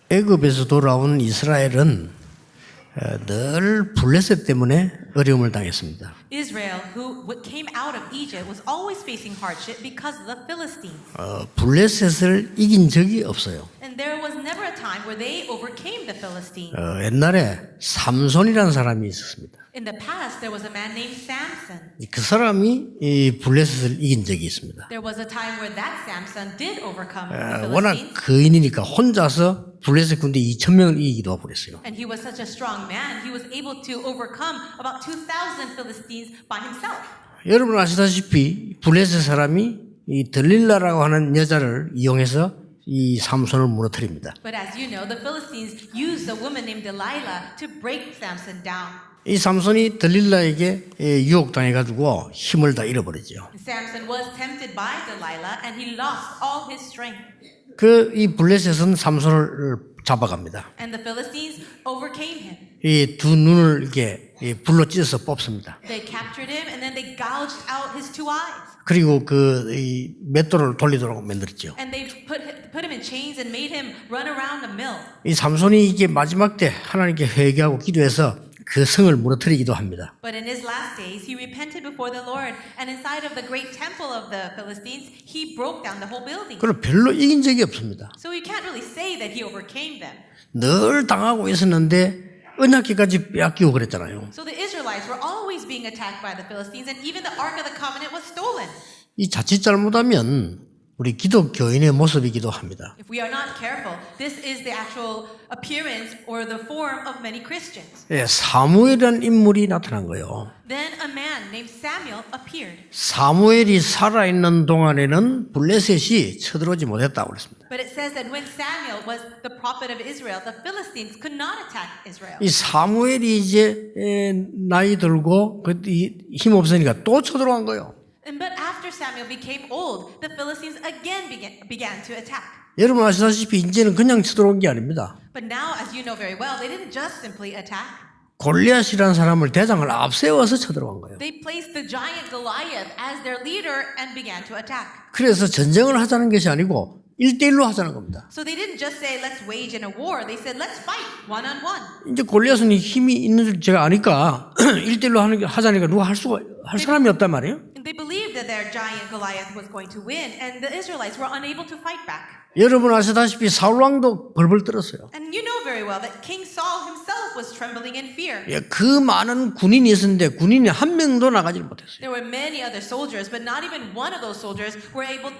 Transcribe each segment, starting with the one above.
애굽에서 돌아온 이스라엘은 늘 블레셋 때문에 어려움을 당했습니다. Israel, who came out of Egypt, was always facing hardship because of the Philistines. 블레셋을 이긴 적이 없어요. And there was never a time where they overcame the Philistines. 옛날에 삼손이라는 사람이 있었습니다. In the past, there was a man named Samson. 그 사람이 이 블레셋을 이긴 적이 있습니다. There was a time where that Samson did overcome the 워낙 Philistines. 거인이니까 혼자서 블레셋 군대 2,000명을 이기기도 하고 그랬어요. And he was such a strong man, he was able to overcome about 2,000 Philistines by himself. 여러분 아시다시피 블레셋 사람이 이 들릴라라고 하는 여자를 이용해서 이 삼손을 무너뜨립니다. But as you know, the Philistines used a woman named Delilah to break Samson down. 이 삼손이 들릴라에게 유혹당해가지고 힘을 다 잃어버리죠. Samson was tempted by Delilah and he lost all his strength. 이 블레셋은 삼손을 잡아갑니다. And the Philistines overcame him. 이 두 눈을 이렇게 불로 찢어서 뽑습니다. They captured him and then they gouged out his two eyes. 그리고 이 맷돌을 돌리도록 만들었죠. And they put him in chains and made him run around a mill. 이 삼손이 이게 마지막 때 하나님께 회개하고 기도해서 그 성을 무너뜨리기도 합니다. But in his last days, he repented before the Lord, and inside of the great temple of the Philistines, he broke down the whole building. 그걸 별로 이긴 적이 없습니다. So you can't really say that he overcame them. 늘 당하고 있었는데 언약궤까지 빼앗기고 그랬잖아요. So the Israelites were always being attacked by the Philistines, and even the Ark of the Covenant was stolen. 이 자칫 잘못하면 우리 기독교인의 모습이기도 합니다. If we are not careful, this is the actual appearance or the form of many Christians. 사무엘이라는 인물이 나타난 거예요. Then a man named Samuel appeared. 사무엘이 살아있는 동안에는 블레셋이 쳐들어오지 못했다고 그랬습니다. But it says that when Samuel was the prophet of Israel, the Philistines could not attack Israel. 이 사무엘이 이제 나이 들고 힘 없으니까 또 쳐들어간 거예요. But after Samuel became old, the Philistines again began to attack. 여러분 아시다시피 이제는 그냥 쳐들어온 게 아닙니다. But now, as you know very well, they didn't just simply attack. 골리앗이라는 사람을 대장을 앞세워서 쳐들어간 거예요. They placed the giant Goliath as their leader and began to attack. 그래서 전쟁을 하자는 것이 아니고 1대1로 하자는 겁니다. So they didn't just say, let's wage in a war. They said, let's fight one on one. 이제 골리앗은 힘이 있는 줄 제가 아니까 1대1로 하자니까 누가 할 사람이 없단 말이에요. And they believed that their giant Goliath was going to win, and the Israelites were unable to fight back. 여러분 아시다시피 사울 왕도 벌벌 떨었어요. And you know very well that King Saul himself was trembling in fear. 그 많은 군인이 있었는데 군인이 한 명도 나가지 못했어요. There were many other soldiers, but not even one of those soldiers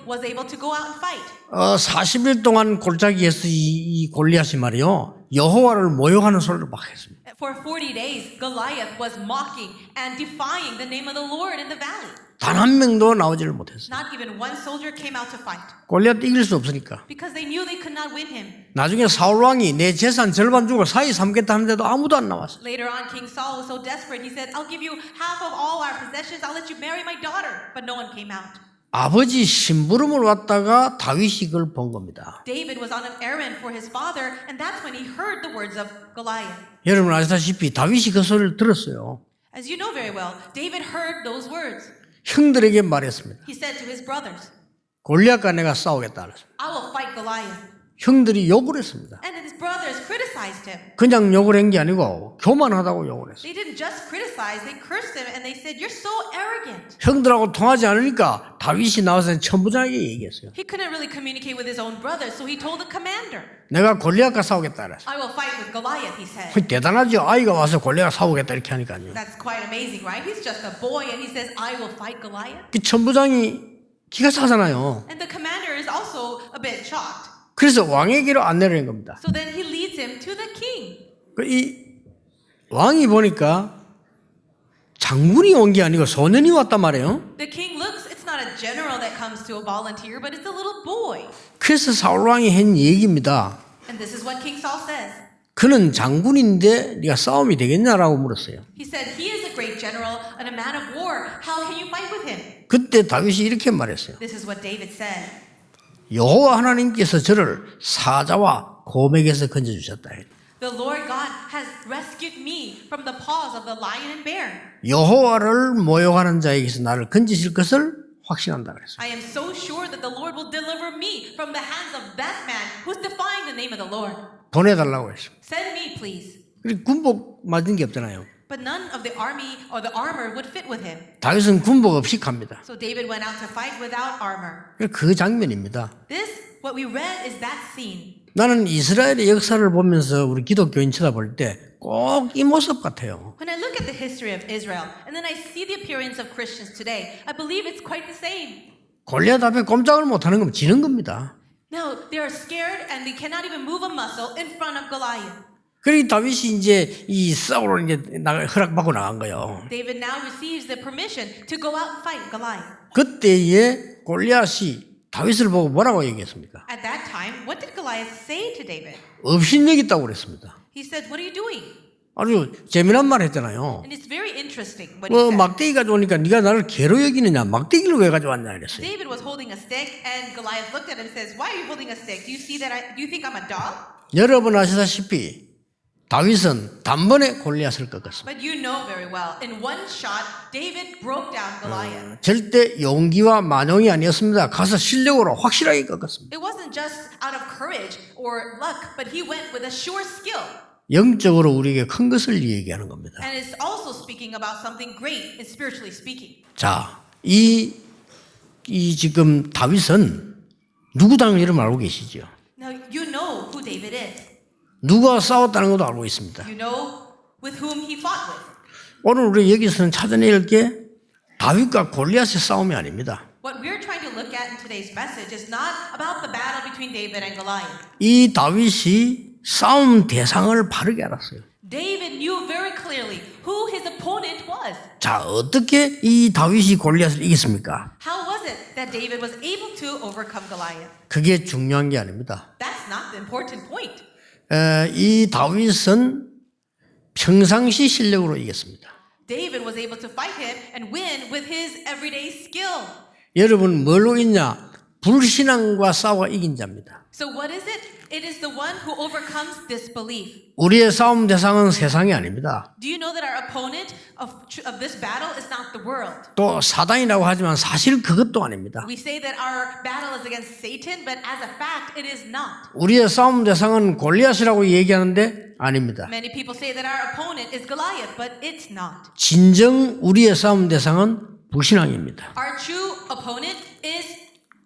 was able to go out and fight. 40일 동안 골짜기에서 이 골리앗이 말이요 여호와를 모욕하는 소리를 막 했습니다. For 40 days, Goliath was mocking and defying the name of the Lord in the valley. 단 한 명도 나오지를 못했어요. Not even one soldier came out to fight 골리앗 이길 수 없으니까. because they knew they could not win him. 나중에 사울 왕이 내 재산 절반 주고 사이 삼겠다 하는데도 아무도 안 나왔어요. Later on, King Saul was so desperate, he said, I'll give you half of all our possessions. I'll let you marry my daughter. But no one came out. 아버지 심부름을 왔다가 다윗이 그걸 본 겁니다. David was on an errand for his father, and that's when he heard the words of Goliath. 여러분 아시다시피 다윗이 그 소리를 들었어요. As you know very well, David heard those words. 형들에게 말했습니다. He said to his brothers, 골리앗과 내가 싸우겠다 그랬습니다. I will fight Goliath. 형들이 욕을 했습니다. And his brothers criticized him. 그냥 욕을 한 게 아니고 교만하다고 욕을 했어요. They didn't just criticize, they cursed him and they said, you're so arrogant. 형들하고 통하지 않으니까 다윗이 나와서 천부장에게 얘기했어요. He couldn't really communicate with his own brothers, so he told the commander, 내가 골리앗과 싸우겠다 그랬어요. I will fight with Goliath, he said. 대단하죠. 아이가 와서 골리앗 싸우겠다 이렇게 하니까요. That's quite amazing, right? He's just a boy and he says, I will fight Goliath. 그 천부장이 기가 차잖아요. And the commander is also a bit shocked. 그래서 왕에게로 안내를 한 겁니다. So then he leads him to the king. 이 왕이 보니까 장군이 온 게 아니고 소년이 왔단 말이에요. The king looks, it's not a general that comes to a volunteer, but it's a little boy. 그래서 사울 왕이 한 얘기입니다. And this is what King Saul says. 그는 장군인데 네가 싸움이 되겠냐라고 물었어요. He said, he is a great general and a man of war. How can you fight with him? 그때 다윗이 이렇게 말했어요. This is what David said. 여호와 하나님께서 저를 사자와 곰에게서 건져주셨다. The Lord God has rescued me from the paws of the lion and bear. 여호와를 모욕하는 자에게서 나를 건지실 것을 확신한다 그랬어요. I am so sure that the Lord will deliver me from the hands of that man who's defying the name of the Lord. 보내달라고 했어요. Send me, please. 그리고 군복 맞은 게 없잖아요. But none of the army or the armor would fit with him. 다윗은 군복 없이 갑니다. So David went out to fight without armor. 그 장면입니다. This, what we read, is that scene. 나는 이스라엘의 역사를 보면서 우리 기독교인 쳐다볼 때 꼭 이 모습 같아요. When I look at the history of Israel, and then I see the appearance of Christians today, I believe it's quite the same. 골리앗 앞에 꼼짝을 못하는 건 지는 겁니다. Now, they are scared and they cannot even move a muscle in front of Goliath. 그러니 다윗이 이제 이 싸우러 이제 허락받고 나간 거예요. David now receives the permission to go out and fight Goliath. 그때에 골리앗이 다윗을 보고 뭐라고 얘기했습니까? At that time, what did Goliath say to David? 업신여겼다고 그랬습니다. He said, "What are you doing?" 아주 재미난 말 했잖아요. And it's very interesting what he 뭐 said. 막대기 가져오니까 네가 나를 개로 여기느냐, 막대기를 왜 가져왔냐 이랬어요. David was holding a stick, and Goliath looked at him and says, "Why are you holding a stick? Do you see that? Do you think I'm a dog?" 여러분 아시다시피 다윗은 단번에 골리앗을 꺾었습니다. But you know very well, in one shot, David broke down Goliath. 절대 용기와 만용이 아니었습니다. 가서 실력으로 확실하게 꺾었습니다. It wasn't just out of courage or luck, but he went with a sure skill. 영적으로 우리에게 큰 것을 얘기하는 겁니다. And it's also speaking about something great, and spiritually speaking. 자, 이 지금 다윗은 누구 당인지를 알고 계시죠? Now, you know who David is. 누가 싸웠다는 것도 알고 있습니다. You know with whom he fought with. 오늘 우리 여기서는 찾아내야 할 게 다윗과 골리앗의 싸움이 아닙니다. What we're trying to look at in today's message is not about the battle between David and Goliath. 이 다윗이 싸움 대상을 바르게 알았어요. David knew very clearly who his opponent was. 자, 어떻게 이 다윗이 골리앗을 이겼습니까? How was it that David was able to overcome Goliath? 그게 중요한 게 아닙니다. That's not the important point. 이 다윗은 평상시 실력으로 이겼습니다. David was able to fight him and win with his everyday skill. 여러분 뭘로 있냐? 불신앙과 싸워 이긴 자입니다. So what is it? It is the one who overcomes disbelief. 우리의 싸움 대상은 세상이 아닙니다. Do you know that our opponent of this battle is not the world? 또 사단이라고 하지만 사실 그것도 아닙니다. We say that our battle is against Satan, but as a fact, it is not. 우리의 싸움 대상은 골리앗이라고 얘기하는데 아닙니다. Many people say that our opponent is Goliath, but it's not. 진정 우리의 싸움 대상은 불신앙입니다. Our true opponent is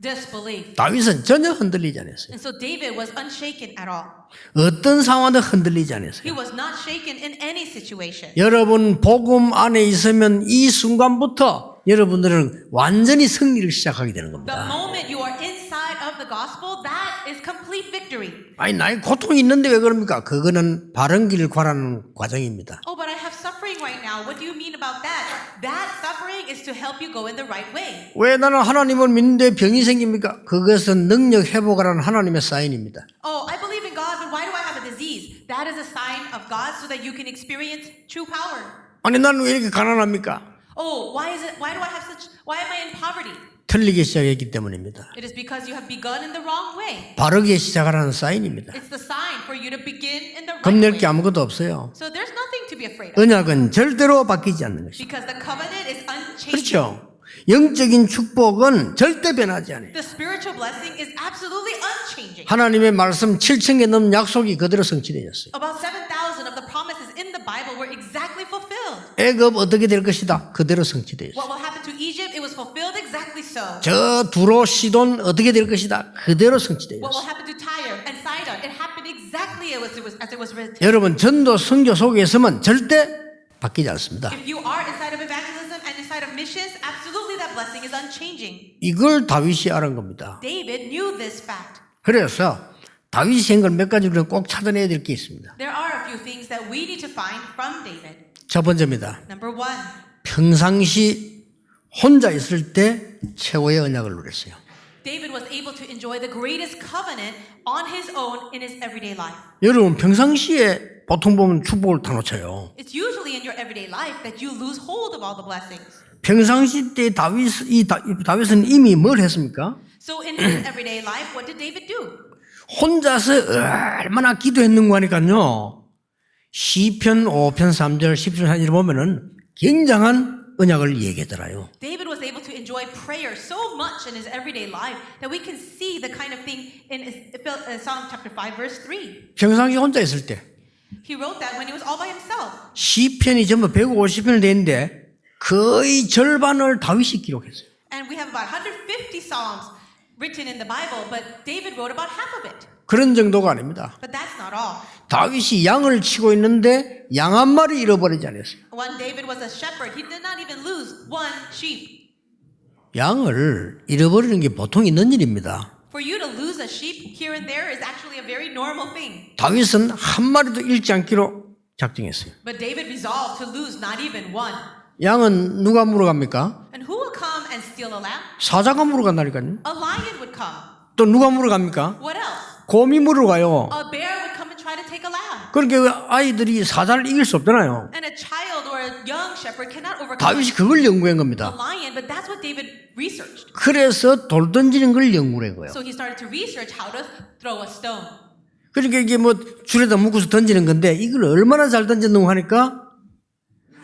disbelief. 다윗은 전혀 흔들리지 않았어요. And so David was unshaken at all. 어떤 상황도 흔들리지 않았어요. He was not shaken in any situation. 여러분 복음 안에 있으면 이 순간부터 여러분들은 완전히 승리를 시작하게 되는 The 겁니다. moment you are inside of the gospel, that is complete victory. 아니 나의 고통이 있는데 왜 그럽니까? 그거는 바른 길을 가라는 과정입니다. Oh, but I have suffering right now. What do you mean about that? That suffering is to help you go in the right way. 왜 나는 하나님을 믿는데 병이 생깁니까? 그것은 능력 회복하라는 하나님의 사인입니다. Oh, I believe in God, but why do I have a disease? That is a sign of God so that you can experience true power. 아니 나는 왜 이렇게 가난합니까? Oh, why am I in poverty? 틀리게 시작했기 때문입니다. It is because you have begun in the wrong way. 바르게 시작하라는 사인입니다. It's the sign for you to begin in the right 겁낼 way. 게 아무것도 없어요. So there's nothing to be afraid of. 언약은 절대로 바뀌지 않는 것입니다. Because the covenant is unchanging. 그렇죠. 영적인 축복은 절대 변하지 않아요. The spiritual blessing is absolutely unchanging. 하나님의 말씀 7,000개 넘는 약속이 그대로 성취되었어요. About 7,000 of the promises in the Bible were exactly fulfilled. 애굽 어떻게 될 것이다. 그대로 성취되었어요. What will happen to Egypt? It was fulfilled exactly so. 저 두로 시돈 어떻게 될 것이다. 그대로 What 성취되었어요. will happen to Tyre and Sidon? It happened exactly as it was written. 여러분 전도 선교 속에 있으면 절대 바뀌지 않습니다. If you are inside of evangelism and inside of missions, absolutely that blessing is unchanging. 이걸 다윗이 알은 겁니다. David knew this fact. 그래서 다윗이 한 걸 몇 가지를 꼭 찾아내야 될 게 있습니다. There are a few things that we need to find from David. 첫 번째입니다. Number one, 평상시 혼자 있을 때 최고의 언약을 누렸어요. David was able to enjoy the greatest covenant on his own in his everyday life. 여러분 평상시에 보통 보면 축복을 다 놓쳐요. It's usually in your everyday life that you lose hold of all the blessings. 평상시 때 다윗은 이미 뭘 했습니까? So in his everyday life, what did David do? 혼자서 얼마나 기도했는가 하니까요. 시편 5편 3절 10편 4절 보면은 굉장한 언약을 얘기하더라요. David was able to enjoy prayer so much in his everyday life that we can see the kind of thing in Psalm chapter 5 verse 3. 평상시 혼자 있을 때 He wrote that when he was all by himself. 시편이 전부 150편을 되는데 거의 절반을 다윗이 기록했어요. And we have about 150 psalms written in the Bible, but David wrote about half of it. 그런 정도가 아닙니다. But that's not all. 다윗이 양을 치고 있는데 양 한 마리 잃어버리지 않았어요. When David was a shepherd, he did not even lose one sheep. 양을 잃어버리는 게 보통 있는 일입니다. For you to lose a sheep here and there is actually a very normal thing. 다윗은 한 마리도 잃지 않기로 작정했어요. But David resolved to lose not even one. 양은 누가 물어갑니까? And who will come and steal a lamb? 사자가 물어간다니까요. A lion would come. 또 누가 물어갑니까? What else? 곰이 물어가요. A bear would come and try to take a lamb. 그러니까 아이들이 사자를 이길 수 없잖아요. And a child or a young shepherd cannot overcome 다윗이 그걸 연구한 a 겁니다. lion, but that's what David researched. 그래서 돌 던지는 걸 연구한 거예요. So he started to research how to throw a stone. 그러니까 이게 뭐 줄에다 묶어서 던지는 건데 이걸 얼마나 잘 던졌는고 하니까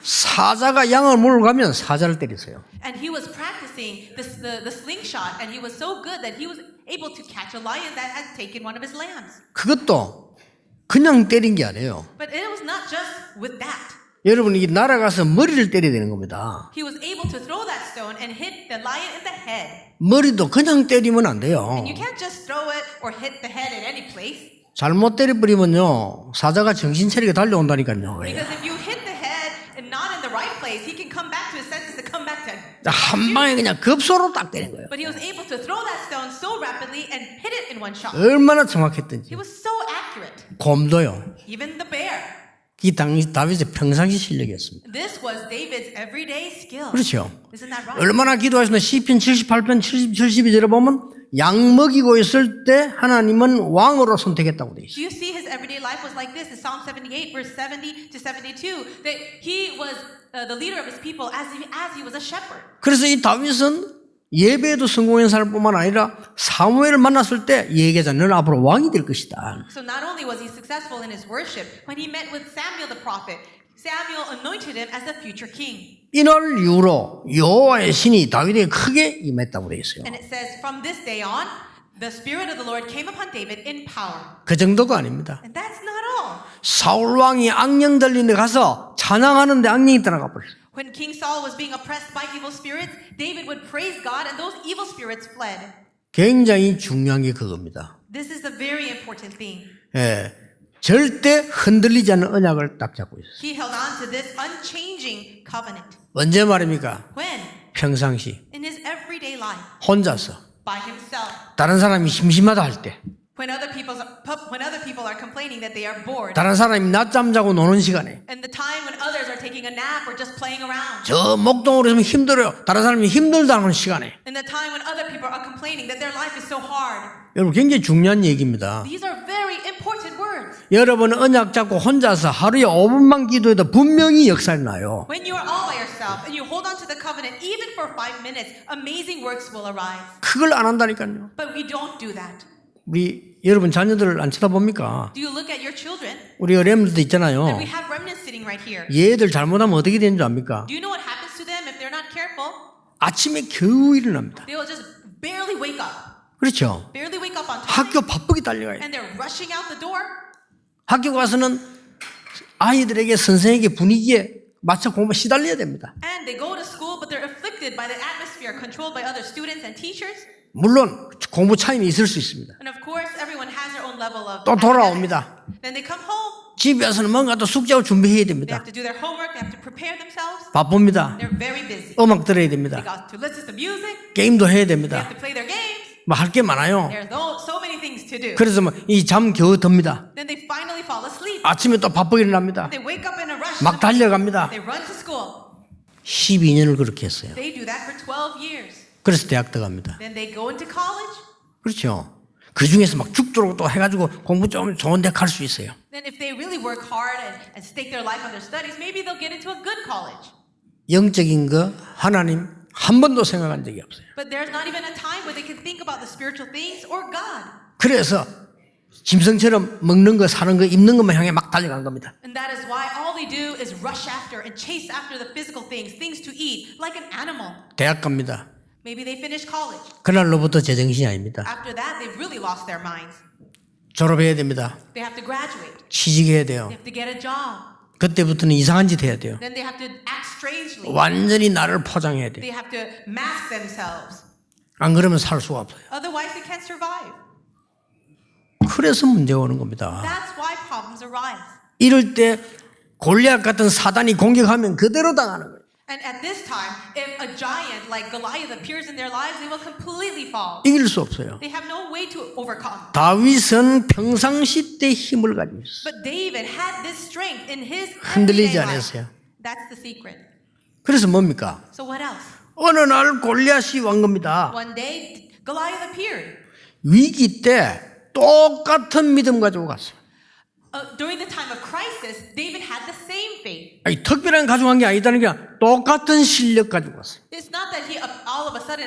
사자가 양을 몰아가면 사자를 때렸어요. And he was practicing the slingshot, and he was so good that he was able to catch a lion that had taken one of his lambs. 그것도 그냥 때린 게 아니에요. But it was not just with that. 여러분 이게 날아가서 머리를 때려야 되는 겁니다. He was able to throw that stone and hit the lion in the head. 머리도 그냥 때리면 안 돼요. And you can't just throw it or hit the head in any place. 잘못 때려버리면요 사자가 정신 차리게 달려온다니까요. Because if you hit the head and not in the right place, he can come back to his senses and come back to. 한 방에 그냥 급소로 딱 때린 거예요. But he was able to throw that stone so rapidly and hit it in one shot. 얼마나 정확했던지. He was so accurate. 곰도요. Even the bear. 이 당시 다윗의 평상시 실력이었습니다. This was David's everyday skill. 그렇죠. Isn't that right? 얼마나 기도하시나 시편 78편 70, 72절에 보면 양 먹이고 있을 때 하나님은 왕으로 선택했다고 돼 있어요. Do you see his everyday life was like this in Psalm 78 verse 70 to 72 that he was the leader of his people as he was a shepherd. 그래서 이 다윗은 예배에도 성공한 사람뿐만 아니라 사무엘을 만났을 때 얘기하자 너는 앞으로 왕이 될 것이다. So not only was he successful in his worship, when he met with Samuel the prophet, Samuel anointed him as the future king. 이날 이후로 여호와의 신이 다윗에게 크게 임했다고 돼 있어요. And it says from this day on, the spirit of the Lord came upon David in power. 그 정도가 아닙니다. And that's not all. 사울 왕이 악령 들린 데 가서 찬양하는데 악령이 따라가 버렸어요. When King Saul was being oppressed by evil spirits, David would praise God and those evil spirits fled. 굉장히 중요한 게 그겁니다. This is a very important thing. 예, 절대 흔들리지 않는 언약을 딱 잡고 있어요. He held on to this unchanging covenant. 언제 말입니까? When? 평상시 In his everyday life, 혼자서 by himself. 다른 사람이 심심하다 할 때, When other people are complaining that they are bored. 다른 사람이 낮잠 자고 노는 시간에, And the time when others are taking a nap or just playing around. 저 목동으로 있으면 힘들어요. 다른 사람이 힘들다는 시간에. And the time when other people are complaining that their life is so hard. 여러분 굉장히 중요한 얘기입니다. These are very important words. 여러분 언약 잡고 혼자서 하루에 5분만 기도해도 분명히 역사가 나요. When you are all by yourself and you hold on to the covenant even for 5 minutes, amazing works will arise. 그걸 안 한다니까요. But we don't do that. 우리 여러분 자녀들을 안 쳐다봅니까? Do you look at your children? 우리 어렘들도 And 있잖아요. we have remnants sitting right here. 얘들 잘못하면 어떻게 되는 줄 압니까? Do you know what happens to them if they're not careful? 아침에 겨우 일어납니다. They will just barely wake up. 그렇죠. Barely wake up on time. 학교 바쁘게 달려가요. And they're rushing out the door. 학교 가서는 아이들에게 선생에게 분위기에 맞춰 공부 시달려야 됩니다. And they go to school, but they're afflicted by the atmosphere controlled by other students and teachers. 물론 공부 차이는 있을 수 있습니다. And of course, everyone has their own level of 또 돌아옵니다. Then they come home. 집에 와서는 뭔가 또 숙제하고 준비해야 They 됩니다. have to do their homework. They have to prepare themselves. 바쁩니다. They're very busy. 음악 들어야 They 됩니다. got to listen to music. 게임도 해야 They 됩니다. have to play their games. 뭐 할 게 많아요. There's so many things to do. 그래서 뭐 이 잠 겨우 듭니다. Then they finally fall asleep. 아침에 또 바쁘게 일어납니다. They wake up in a rush. 막 달려갑니다. They run to school. 12년을 그렇게 했어요. They do that for 12 years. 그래서 대학 들어갑니다. Then they go into college. 그렇죠. 그 중에서 막 죽도록 또 해가지고 공부 좀 좋은 데 갈 수 있어요. Then if they really work hard and stake their life on their studies, maybe they'll get into a good college. 영적인 거 하나님 한 번도 생각한 적이 없어요. But there's not even a time where they can think about the spiritual things or God. 그래서 짐승처럼 먹는 거 사는 거 입는 것만 향해 막 달려간 겁니다. And that is why all they do is rush after and chase after the physical things to eat, like an animal. 대학 갑니다. Maybe they finished college. 그날로부터 제정신이 아닙니다. After that, they've really lost their minds. 졸업해야 됩니다. They have to graduate. 취직해야 돼요. They have to get a job. 그때부터는 이상한 짓 해야 돼요. Then they have to act strangely. 완전히 나를 포장해야 돼요. They have to mask themselves. 안 그러면 살 수가 없어요. Otherwise, they can't survive. 그래서 문제가 오는 겁니다. That's why problems arise. 이럴 때 골리앗 같은 사단이 공격하면 그대로 당하는 거예요. And at this time, if a giant like Goliath appears in their lives, they will completely fall. 이길 수 없어요. They have no way to overcome. 다윗은 평상시 때 힘을 가지고 있어요. But David had this strength in his 흔들리지 everyday life. 않았어요. That's the secret. 그래서 뭡니까? So what else? 어느 날 골리앗이 왕 겁니다. One day, Goliath appeared. 위기 때 똑같은 믿음 가지고 갔어요. During the time of crisis, David had the same faith. 아니, 특별한 가져간 게 아니다는 게 똑같은 실력 가지고 갔어요. It's not that he all of a sudden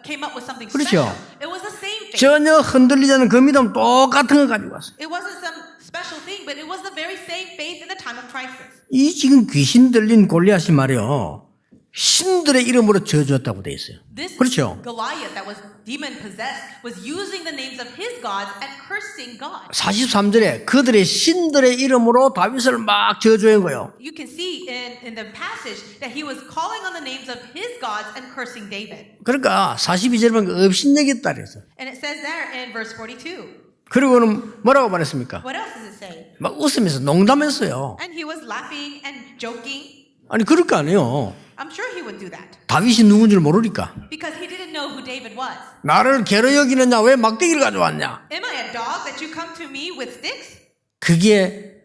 came up with something 그렇죠. special. It was the same faith. 전혀 흔들리지 않은 그 믿음 똑같은 거 가지고 갔어요. It wasn't some special thing, but it was the very same faith in the time of crisis. 이 지금 귀신 들린 골리앗이 말이요. 신들의 이름으로 저주했다고 돼 있어요. This 그렇죠. Goliath that was demon possessed was using the names of his gods and cursing God. 43절에 그들의 신들의 이름으로 다윗을 막 저주한 거예요. You can see in the passage that he was calling on the names of his gods and cursing David. 그러니까 42절에 보면 업신여겼다 그랬어요. And it says there in verse 42. 그리고는 뭐라고 말했습니까? What else does it say? 막 웃으면서 농담했어요. And he was laughing and joking. 아니 그럴 거 아니에요. I'm sure he would do that 다윗이 누군 줄 모르니까. because he didn't know who David was. 나를 괴로 여기느냐 왜 막대기를 가져왔냐. Am I a dog that you come to me with sticks? 그게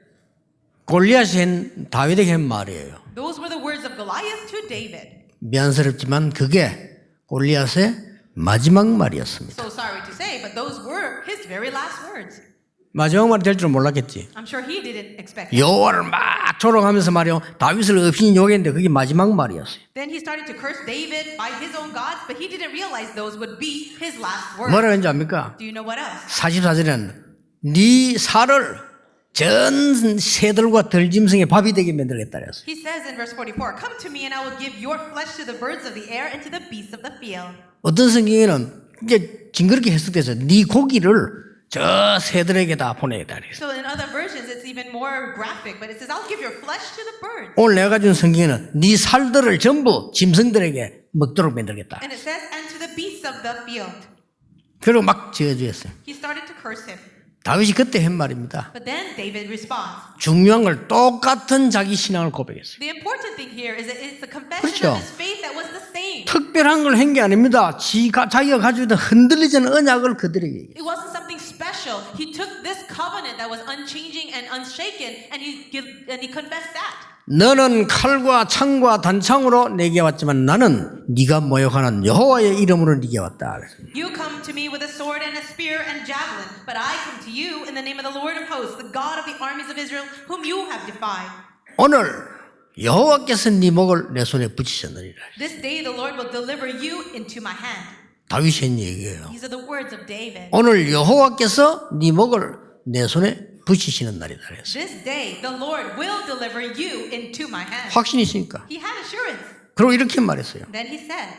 골리앗이 한 다윗에게 한 말이에요. Those were the words of Goliath to David. 미안스럽지만 그게 골리앗의 마지막 말이었습니다. So sorry to say, but those were his very last words. 마지막 말이 될 줄 몰랐겠지. I'm sure he didn't expect that. 여호와를 막 조롱하면서 말이요. 다윗을 업신이 욕했는데 그게 마지막 말이었어요. Then he started to curse David by his own gods, but he didn't realize those would be his last words. 뭐라 했는지 압니까? Do you know what else? 44절에는 네 살을 전 새들과 들짐승의 밥이 되게 만들겠다 그랬어요. He says in verse 44, Come to me and I will give your flesh to the birds of the air and to the beasts of the field. 어떤 성경에는 이제 징그럽게 해석돼서 네 고기를 저 새들에게 다 보내겠다 그랬어요. So in other versions, it's even more graphic, but it says, I'll give your flesh to the birds. 오늘 내가 가진 성경에는 네 살들을 전부 짐승들에게 먹도록 만들겠다. And it says, and to the beasts of the field. 그리고 막 저주했어요. He started to curse him. 다윗이 그때 한 말입니다. But then David responds. 중요한 걸 똑같은 자기 신앙을 고백했어요. The important thing here is that it's a confession 그렇죠. of his faith that was the same. 특별한 걸 한 게 아닙니다. 자기가 가지고 있던 흔들리지 않는 언약을 그들에게 얘기해요. It wasn't something special. He took this covenant that was unchanging and unshaken, and he confessed that. 너는 칼과 창과 단창으로 내게 왔지만 나는 네가 모욕하는 여호와의 이름으로 네게 왔다. You come to me with a sword and a spear and javelin, but I come to you in the name of the Lord of hosts, the God of the armies of Israel, whom you have defied. 오늘 여호와께서 네 목을 내 손에 붙이셨느니라. This day the Lord will deliver you into my hand. 다윗이 한 얘기예요. These are the words of David. 오늘 여호와께서 네 목을 내 손에 붙이시는 날이다. 그랬어요. This day the Lord will deliver you into my hand. 확신이 있으니까. He had assurance. 그리고 이렇게 말했어요. Then he said,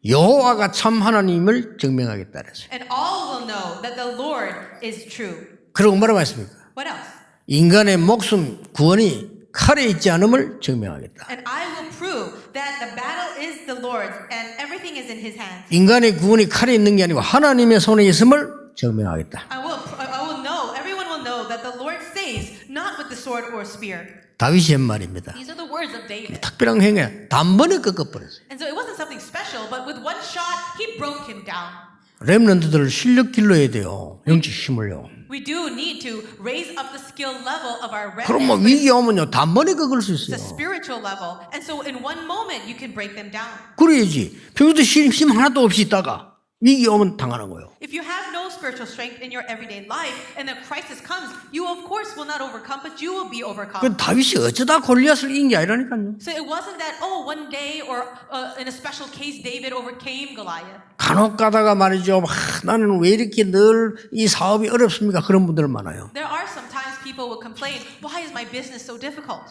여호와가 참 하나님을 증명하겠다. 그랬어요. and all will know that the Lord is true. 그리고 뭐라고 했습니까? What else? 인간의 목숨 구원이 칼에 있지 않음을 증명하겠다. And I will prove that the battle is the Lord's and everything is in his hands. 인간의 구원이 칼에 있는 게 아니고 하나님의 손에 있음을 증명하겠다. I will know, everyone will know that the Lord saves not with the sword or spear. 다윗이 한 말입니다. These are the words of David. 특별한 행위 단번에 꺾어버렸어요. And so it wasn't something special, but with one shot, he broke him down. 렘넌트들 실력 길러야 돼요. 영적 힘을요. We do need to raise up the skill level of our 그럼 뭐 remnant. 위기 오면요 단번에 꺾을 수 It's a 있어요. spiritual level. And so in one moment, you can break them down. 그래야지. 평소에 힘 하나도 없이 있다가 위기 오면 당하는 거예요. If you have no spiritual strength in your everyday life and the crisis comes, you of course will not overcome, but you will be overcome. 그 다윗이 어쩌다 골리앗을 이긴 게 아니라니까요. So it wasn't that, one day or in a special case, David overcame Goliath. 간혹 가다가 말이죠. 나는 왜 이렇게 늘 이 사업이 어렵습니까? 그런 분들 많아요. There are sometimes people will complain, why is my business so difficult?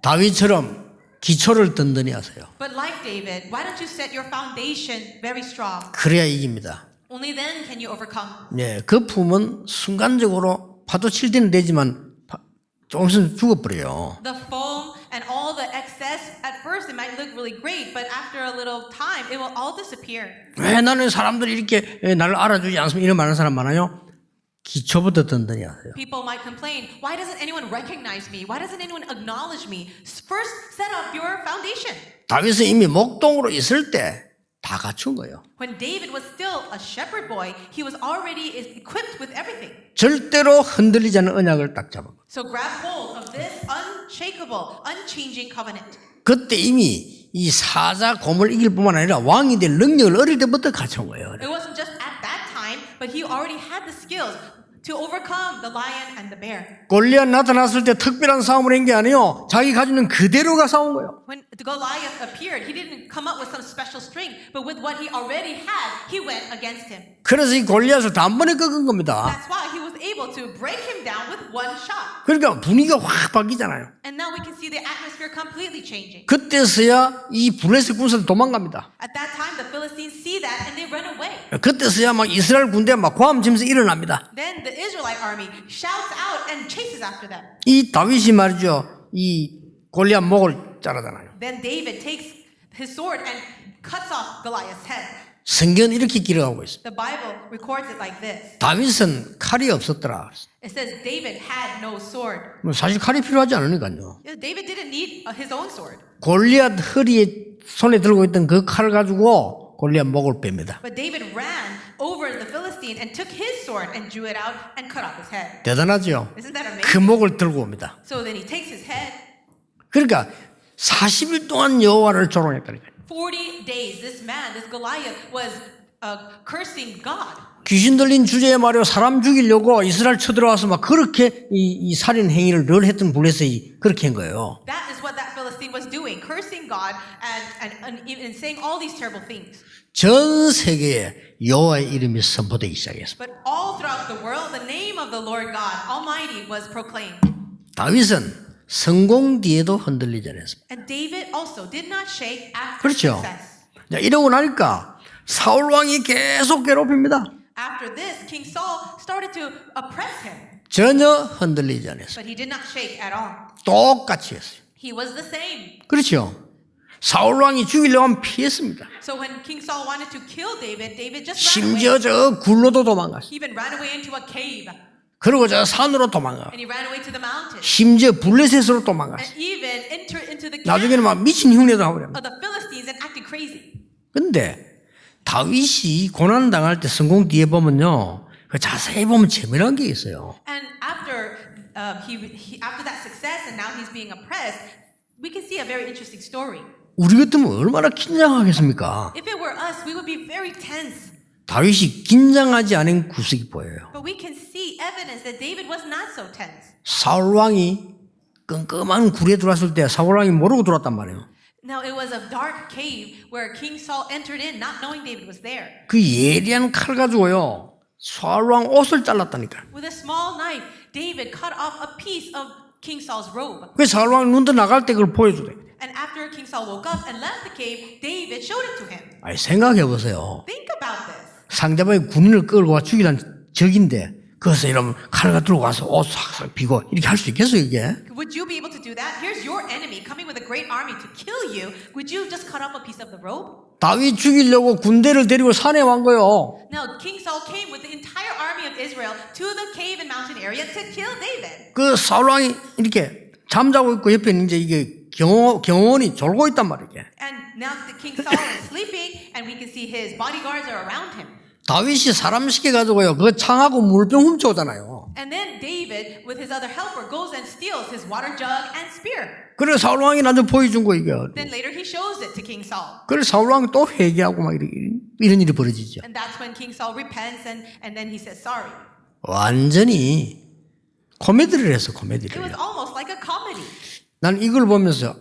다윗처럼 기초를 든든히 하세요. But like David, why don't you set your foundation very strong? 그래야 이깁니다. Only then can you overcome. 네, 거품은 순간적으로 파도 칠 때는 되지만 조금 있으면 죽어버려요. The foam and all the excess, at first it might look really great, but after a little time, it will all disappear. 왜 나는 사람들이 이렇게 나를 알아주지 않습니까? 이런 많은 사람 많아요. 기초부터 든든히 하세요. People might complain, why doesn't anyone recognize me? Why doesn't anyone acknowledge me? First, set up your foundation. 다윗은 이미 목동으로 있을 때 다 갖춘 거예요. When David was still a shepherd boy, he was already equipped with everything. 절대로 흔들리지 않는 언약을 딱 잡은 거예요. So grab hold of this unshakable, unchanging covenant. 그때 이미 이 사자 곰을 이길 뿐만 아니라 왕이 될 능력을 어릴 때부터 갖춘 거예요. It wasn't just at that time, but he already had the skills to overcome the lion and the bear. 골리앗 나타났을 때 특별한 싸움을 한 게 아니에요. 자기 가지고 있는 그대로가 싸운 거예요. When Goliath appeared, he didn't come up with some special strength, but with what he already had, he went against him. 그래서 이 골리앗을 단번에 꺾은 겁니다. That's why he was able to break him down with one shot. 그러니까 분위기가 확 바뀌잖아요. And now we can see the atmosphere completely changing. 그때서야 이 블레셋 군사들 도망갑니다. At that time, the Philistines see that and they run away. 그때서야 막 이스라엘 군대가 막 고함치면서 일어납니다. Then the Israelite army shouts out and chases after them. 이 다윗이 말이죠. 이 골리앗 목을 자르잖아요. Then David takes his sword and cuts off Goliath's head. 성경은 이렇게 기록하고 있습니다. The Bible records it like this. 다윗은 칼이 없었더라. It says David had no sword. 사실 칼이 필요하지 않으니까요. David didn't need his own sword. 골리앗 허리에 손에 들고 있던 그 칼을 가지고 골리앗 목을 뺍니다. But David ran over the Philistine and took his sword and drew it out and cut off his head. 대단하죠. Isn't that 그 amazing? 목을 들고 옵니다. So then he takes his head. 그러니까 40일 동안 여호와를 조롱했다니까요. 40 days, this man, this Goliath, was cursing God. 귀신 들린 주제에 말이요 사람 죽이려고 이스라엘 쳐들어와서 막 그렇게 이 살인 행위를 늘 했던 블레셋이 그렇게 한 거예요. That is what that Philistine was doing, cursing God and saying all these terrible things. 전 세계에 여호와의 이름이 선포되기 시작했습니다. But all throughout the world, the name of the Lord God Almighty was proclaimed. 다윗은 성공 뒤에도 흔들리지 않았습니다. And David also did not shake after 그렇죠. success. 자, 이러고 나니까 사울 왕이 계속 괴롭힙니다. After this, King Saul started to oppress him, 전혀 흔들리지 않았습니다. but he did not shake at all. 똑같이 했어요. He was the same. 그렇죠. 사울 왕이 죽이려고 하면 피했습니다. So when King Saul wanted to kill David, David just ran away. 심지어 저 굴로도 도망갔어요. He even ran away into a cave, 그리고 저 산으로 도망가. and he ran away to the mountain, 심지어 블레셋으로 도망갔어요. and even entered into the camp 나중에는 막 미친 흉내도 하고 그래요. of the Philistines and acted crazy. 근데 다윗이 고난 당할 때 성공 뒤에 보면요, 그 자세히 보면 재미난 게 있어요. And after after that success, and now he's being oppressed, we can see a very interesting story. 우리 같으면 얼마나 긴장하겠습니까? If it were us, we would be very tense. 다윗이 긴장하지 않은 구석이 보여요. But we can see evidence that David was not so tense. 사울 왕이 끔끔한 굴에 들어왔을 때 사울 왕이 모르고 들어왔단 말이에요. Now it was a dark cave where King Saul entered in, not knowing David was there. 그 예리한 칼 가지고요, 사울 왕 옷을 잘랐다니까. With a small knife, David cut off a piece of King Saul's robe. 그 사울 왕 눈 떠 나갈 때 그걸 보여주래. And after King Saul woke up and left the cave, David showed it to him. 아니 생각해 보세요. Think about this. 상대방이 군인을 끌고 와 죽이란 적인데 그래서 이러면 칼을 들고 와서 옷 싹싹 비고 이렇게 할 수 있겠어요 이게? Would you be able to do that? Here's your enemy coming with a great army to kill you. Would you just cut off a piece of the robe? 다윗 죽이려고 군대를 데리고 산에 온 거요. Now, King Saul came with the entire army of Israel to the cave and mountain area to kill David. 그 사울 왕이 이렇게 잠자고 있고 옆에 이제 이게 경호원이 졸고 있단 말이에요. And now the King Saul is sleeping, and we can see his bodyguards are around him. 다윗이 사람 시켜가지고요, 그 창하고 물병 훔쳐오잖아요. And then David, with his other helper, goes and steals his water jug and spear. 그래서 사울 왕이 나중에 보여준 거 이게. Then later he shows it to King Saul. 그래서 사울 왕이 또 회개하고 막 이런 일이 벌어지죠. And that's when King Saul repents and then he says sorry. 완전히 코미디를 했어, It 코미디를. was almost like a comedy. 난 이걸 보면서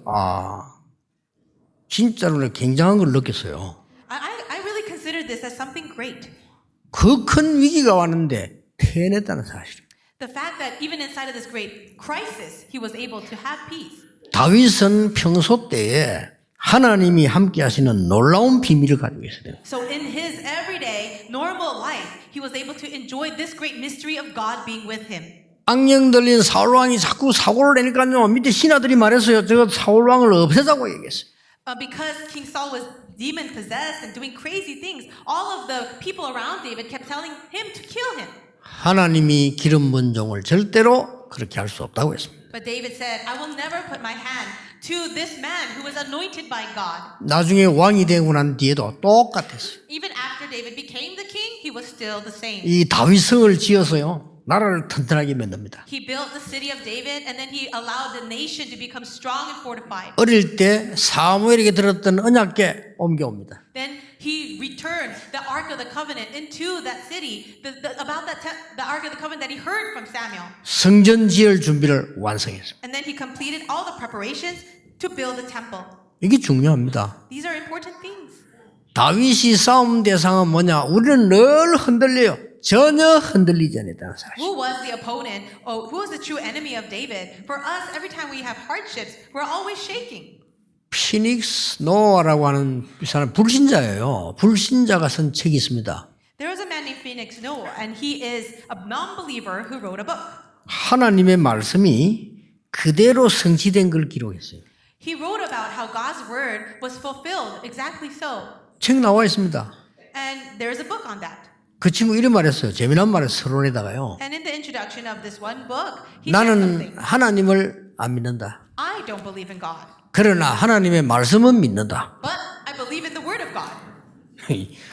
진짜로 굉장한 걸 느꼈어요. I really consider this as something great. 그 큰 위기가 왔는데 패냈다는 사실. The fact that even inside of this great crisis, he was able to have peace. 다윗은 평소 때에 하나님이 함께 하시는 놀라운 비밀을 가지고 있어요. So in his everyday normal life, he was able to enjoy this great mystery of God being with him. 악령 들린 사울 왕이 자꾸 사고를 내니까요. 밑에 신하들이 말했어요. 저 사울 왕을 없애자고 얘기했어요. Because King Saul was demon possessed and doing crazy things, all of the people around David kept telling him to kill him. 하나님이 기름 부은 종을 절대로 그렇게 할 수 없다고 했습니다. But David said, I will never put my hand to this man who was anointed by God. 나중에 왕이 되고 난 뒤에도 똑같았어요. Even after David became the king, he was still the same. 이 다윗성을 지어서요. 나라를 튼튼하게 만듭니다. He built the city of David and then he allowed the nation to become strong and fortified. 어릴 때 사무엘에게 들었던 언약궤 옮겨옵니다. Then he returned the Ark of the Covenant into that city, about the Ark of the Covenant that he heard from Samuel. 성전 지을 준비를 완성했습니다. And then he completed all the preparations to build the temple. 이게 중요합니다. These are important things. 다윗이 싸움 대상은 뭐냐? 우리는 늘 흔들려요. 전혀 흔들리지 않았다는 사실. Who was the opponent? Oh, who was the true enemy of David? For us, every time we have hardships, we're always shaking. 피닉스 노아라고 하는 사람 불신자예요. 불신자가 쓴 책이 있습니다. There was a man named Phoenix Noah, and he is a non-believer who wrote a book. 하나님의 말씀이 그대로 성취된 걸 기록했어요. He wrote about how God's word was fulfilled exactly so. 책 나와 있습니다. And there's a book on that. 그 친구 이런 말했어요. 재미난 말을 서론에다가요. And in the introduction of this one book, he said 나는 something. 하나님을 안 믿는다. I don't believe in God, 그러나 하나님의 말씀은 믿는다. but I believe in the word of God.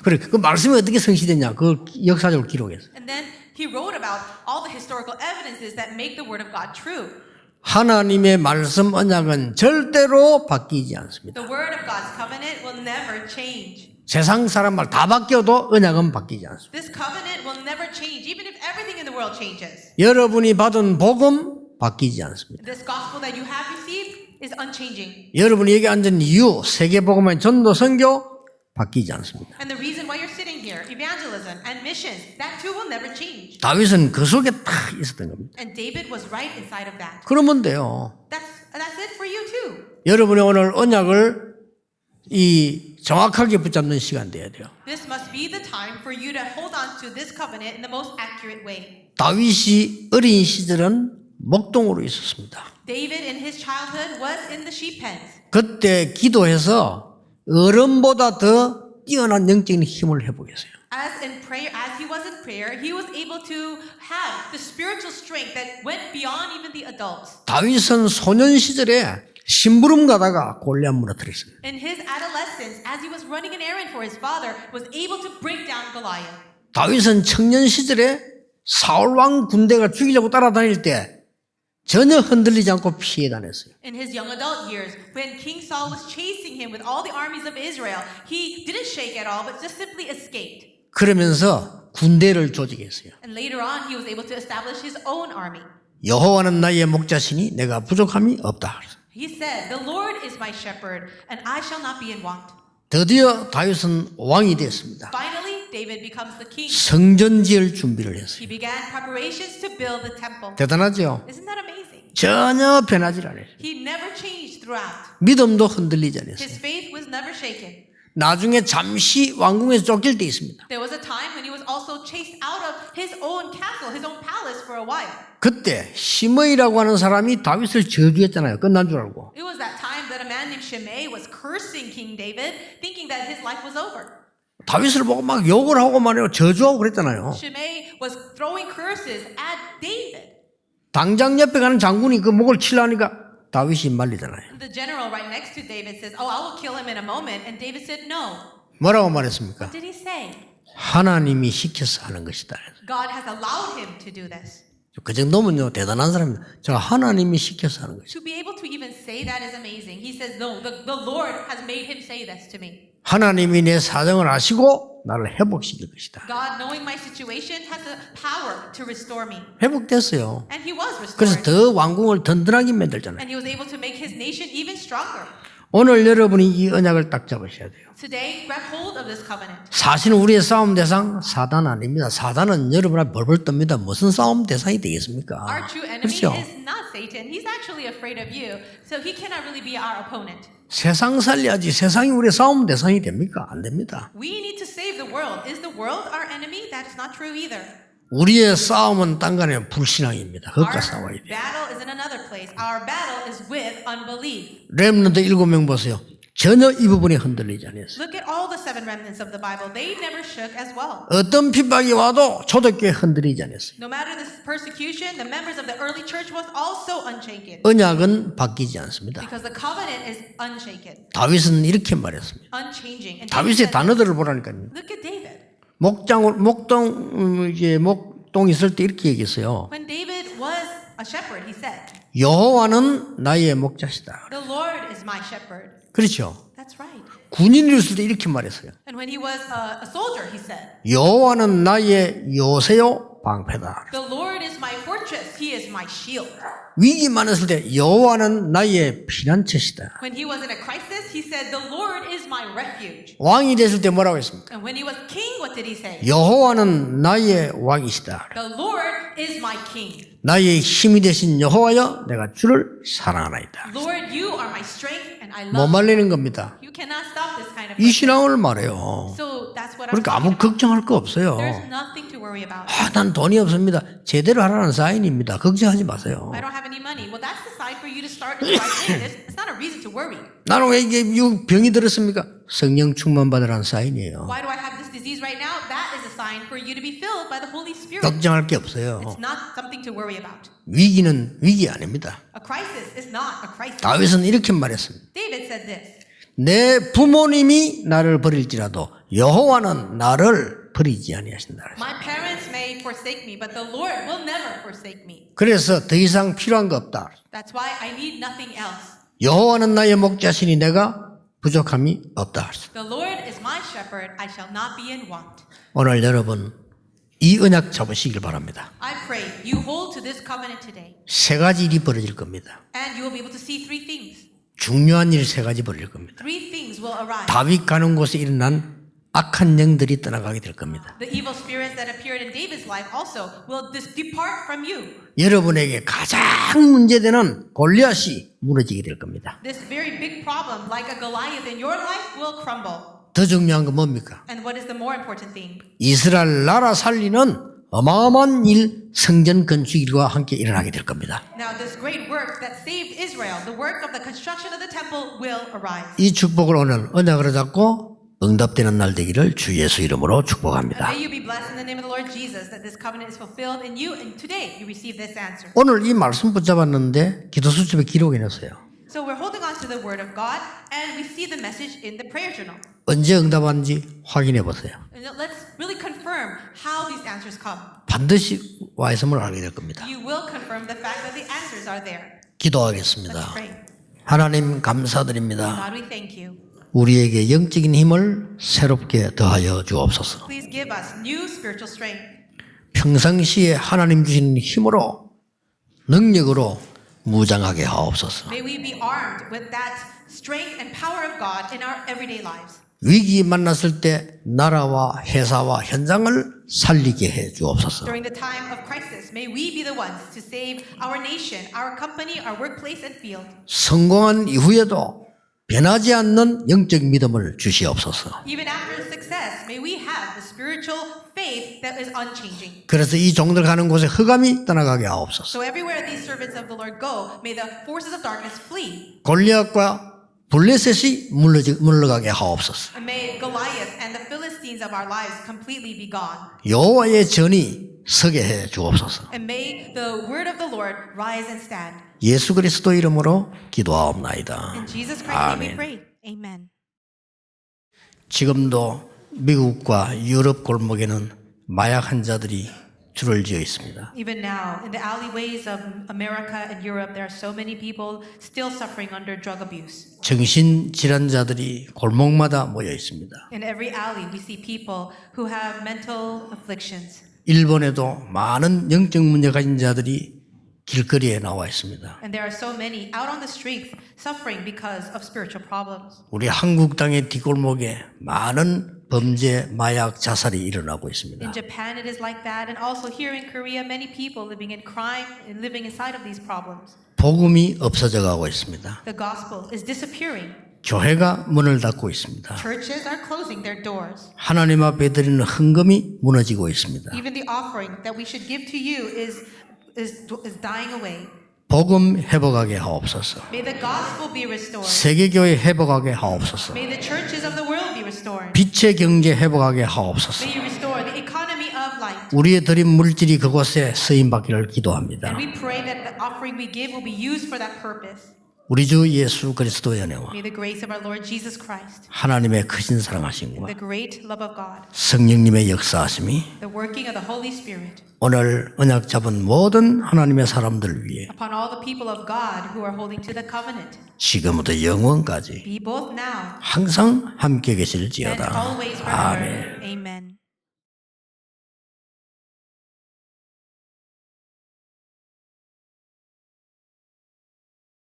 그래, 그 말씀이 어떻게 성취됐냐? 그 역사적으로 기록했어요. And then he wrote about all the historical evidences that make the word of God true. 하나님의 말씀 언약은 절대로 바뀌지 않습니다. The word of God's covenant will never change. 세상 사람 말 다 바뀌어도 언약은 바뀌지 않습니다. This covenant will never change, even if everything in the world changes. 여러분이 받은 복음 바뀌지 않습니다. This gospel that you have received is unchanging. 여러분이 여기 앉은 이유, 세계복음의 전도 선교 바뀌지 않습니다. And the reason why you're sitting here, evangelism and missions, that too will never change. 다윗은 그 속에 딱 있었던 겁니다. And David was right inside of that. 그러면 돼요. That's it for you too. 여러분이 오늘 언약을 정확하게 붙잡는 시간 돼야 돼요. This must be the time for you to hold on to this covenant in the most accurate way. 다윗이 어린 시절은 목동으로 있었습니다. David in his childhood was in the sheep pens. 그때 기도해서 어른보다 더 뛰어난 영적인 힘을 회복했어요. As he was in prayer, he was able to have the spiritual strength that went beyond even the adults. 다윗은 소년 시절에 심부름 가다가 골리앗 무너뜨렸어요. In his adolescence, as he was running an errand for his father, was able to break down Goliath. 다윗은 청년 시절에 사울 왕 군대가 죽이려고 따라다닐 때 전혀 흔들리지 않고 피해 다녔어요. In his young adult years, when King Saul was chasing him with all the armies of Israel, he didn't shake at all, but just simply escaped. 그러면서 군대를 조직했어요. And later on, he was able to establish his own army. 여호와는 나의 목자시니 내가 부족함이 없다. He said, "The Lord is my shepherd, and I shall not be in want." 드디어 다윗은 왕이 됐습니다. Finally, David becomes the king. 성전 지을 준비를 했어요. He began preparations to build the temple. 대단하죠? Isn't that amazing? 전혀 변하지 않아요. He never changed throughout. 믿음도 흔들리지 않았어요. His faith was never shaken. 나중에 잠시 왕궁에서 쫓길 때 있습니다. There was a time when he was also chased out of his own castle, his own palace for a while. 그때 시므이라고 하는 사람이 다윗을 저주했잖아요. 끝난 줄 알고. It was that time that a man named Shimei was cursing King David, thinking that his life was over. 다윗을 보고 막 욕을 하고 말이에요. 저주하고 그랬잖아요. Shimei was throwing curses at David. 당장 옆에 가는 장군이 그 목을 치려니까 다윗이 말리잖아요. The general right next to David says, "Oh, I will kill him in a moment." And David said, "No." 뭐라고 말했습니까? What did he say? 하나님이 시켜서 하는 것이다. God has allowed him to do this. 그 정도면요 대단한 사람입니다. 제가 하나님이 시켜서 하는 것이다. To be able to even say that is amazing. He says, "No, the Lord has made him say this to me." 하나님이 내 사정을 아시고 나를 회복시킬 것이다. God, knowing my situation, has the power to restore me. 회복됐어요. And he was 그래서 restored. 더 왕궁을 든든하게 만들잖아요. And he was able to make his nation even stronger. 오늘 여러분이 이 언약을 딱 잡으셔야 돼요. Today, grab hold of this covenant. 사실은 우리의 싸움 대상 사단 아닙니다. 사단은 여러분 앞에 벌벌 뜹니다. 무슨 싸움 대상이 되겠습니까? Our true enemy 그렇죠? is not Satan. He's actually afraid of you. So he cannot really be our opponent. 세상 살려야지 세상이 우리의 싸움 대상이 됩니까? 안 됩니다. We need to save the world. Is the world our enemy? That is not true either. 우리의 싸움은 딴 간에 불신앙입니다. 그것과 Our 싸워야 돼요. battle is in another place. Our battle is with unbelief. 렘넌트 7명 보세요. 전혀 이 부분이 흔들리지 않았어요. Look at all the 7 remnants of the Bible. They never shook as well. 어떤 핍박이 와도 초대교회 흔들리지 않았어요. No matter the persecution, the members of the early church was also unshaken. 언약은 바뀌지 않습니다. Because the covenant is unshaken, 다윗은 이렇게 말했습니다. unchanging. And David 다윗의 said, 단어들을 보라니까요. look at David. 목동 있을 때 이렇게 얘기했어요. When David was a shepherd, he said, 여호와는 나의 목자시다. the Lord is my shepherd. 그렇죠. That's right. 군인이었을 때 이렇게 말했어요. And when he was a soldier, he said, 여호와는 나의 요새요 방패다. the Lord is my fortress. He is my shield. 위기 많았을 때 여호와는 나의 피난처시다. When he was in a crisis, he said, the Lord is my refuge. 왕이 됐을 때 뭐라고 했습니까? And when he was king, what did he say? 여호와는 나의 왕이시다. The Lord is my king. 나의 힘이 되신 여호와여 내가 주를 사랑하나이다. Lord, you are my strength and I 못 love you. 말리는 겁니다. You cannot stop this kind of 이 신앙을 말해요. So that's what I'm 그러니까 아무 talking about. 걱정할 거 없어요. There's nothing to worry about. 난 돈이 없습니다. 제대로 하라는 사인입니다. 걱정하지 마세요. I don't have any money. Well, that's the sign for you to start in the right way. It's not a reason to worry. 나는 왜 이게 병이 들었습니까? 성령 충만 받으라는 사인이에요. Why do I have this disease right now? That is a sign for you to be filled by the Holy Spirit. 걱정할 게 없어요. It's not something to worry about. 위기는 위기 아닙니다. A crisis is not a crisis. 다윗은 이렇게 말했습니다. David said this. 내 부모님이 나를 버릴지라도 여호와는 나를 버리지 아니하신다. My parents may forsake me, but the Lord will never forsake me. 그래서 더 이상 필요한 거 없다. That's why I need nothing else. 여호와는 나의 목자시니 내가 부족함이 없다. The Lord is my shepherd. I shall not be in want. 오늘 여러분 이 언약 잡으시길 바랍니다. I pray you hold to this covenant today, 세 가지 일이 벌어질 겁니다. and you will be able to see 3 things. 중요한 일 세 가지 벌어질 겁니다. 3 things will arise. 다윗 가는 곳에 일어난 악한 영들이 떠나가게 될 겁니다. The evil spirits that appeared in David's life also will depart from you. 여러분에게 가장 문제되는 골리앗이 무너지게 될 겁니다. This very big problem, like a Goliath in your life, will crumble. 더 중요한 건 뭡니까? And what is the more important thing? 이스라엘 나라 살리는 어마어마한 일 성전 건축 일과 함께 일어나게 될 겁니다. Now, this great work that saved Israel, the work of the construction of the temple, will arise. 이 축복을 오늘 언약으로 잡고 응답되는 날 되기를 주 예수 이름으로 축복합니다. May you be blessed in the name of the Lord Jesus, that this covenant is fulfilled in you, and today you receive this answer. 오늘 이 말씀 붙잡았는데 기도 수첩에 기록해놨어요. So we're holding on to the word of God, and we see the message in the prayer journal. 언제 응답한지 확인해 보세요. And let's really confirm how these answers come. 반드시 와 있음을 알게 될 겁니다. You will confirm the fact that the answers are there. 기도하겠습니다. Let's pray. 하나님 감사드립니다. God, we thank you. 우리에게 영적인 힘을 새롭게 더하여 주옵소서. Please give us new spiritual strength. 평상시에 하나님 주시는 힘으로 능력으로 무장하게 하옵소서. May we be armed with that strength and power of God in our everyday lives. 위기 만났을 때 나라와 회사와 현장을 살리게 해 주옵소서. During the time of crisis, may we be the ones to save our nation, our company, our workplace and field. 성공한 이후에도 변하지 않는 영적 믿음을 주시옵소서. Even after success, may we have the spiritual faith that is unchanging. 그래서 이 종들 가는 곳에 흑암이 떠나가게 하옵소서. So everywhere these servants of the Lord go, may the forces of darkness flee. 골리앗과 블레셋이 물러가게 하옵소서. And may Goliath and the Philistines of our lives completely be gone. 여호와의 전이 서게 해 주옵소서. And may the word of the Lord rise and stand. 예수 그리스도 이름으로 기도하옵나이다. In Jesus Christ's name we 아멘. pray. Amen. 지금도 미국과 유럽 골목에는 마약 환자들이 줄을 지어 있습니다. Even now, in the alleyways of America and Europe, there are so many people still suffering under drug abuse. 정신질환자들이 골목마다 모여 있습니다. In every alley, we see people who have mental afflictions. 일본에도 많은 영적 문제 가진 자들이 길거리에 나와 있습니다. And there are so many out on the streets suffering because of spiritual problems. 우리 한국 땅의 뒷골목에 많은 범죄, 마약, 자살이 일어나고 있습니다. In Japan, it is like that. And also here in Korea, many people living in crime and living inside of these problems. 복음이 없어져 가고 있습니다. The gospel is disappearing. 교회가 문을 닫고 있습니다. Churches are closing their doors. 하나님 앞에 드리는 헌금이 무너지고 있습니다. Even the offering that we should give to you is dying away. 복음 회복하게 하옵소서. May the gospel be restored. 세계교회 회복하게 하옵소서. May the churches of the world be restored. 빛의 경제 회복하게 하옵소서. May you restore the economy of light. 우리의 드린 물질이 그곳에 쓰임받기를 기도합니다. And we pray that the offering we give will be used for that purpose. 우리 주 예수 그리스도의 은혜와 May the grace of our Lord Jesus Christ, 하나님의 크신 사랑하심과 the great love of God, 성령님의 역사하심이 the working of the Holy Spirit 오늘 언약 잡은 모든 하나님의 사람들을 위해 upon all the people of God who are holding to the covenant, 지금부터 영원까지 be both now 항상 함께 and 계실지어다. always 아멘. forever. Amen.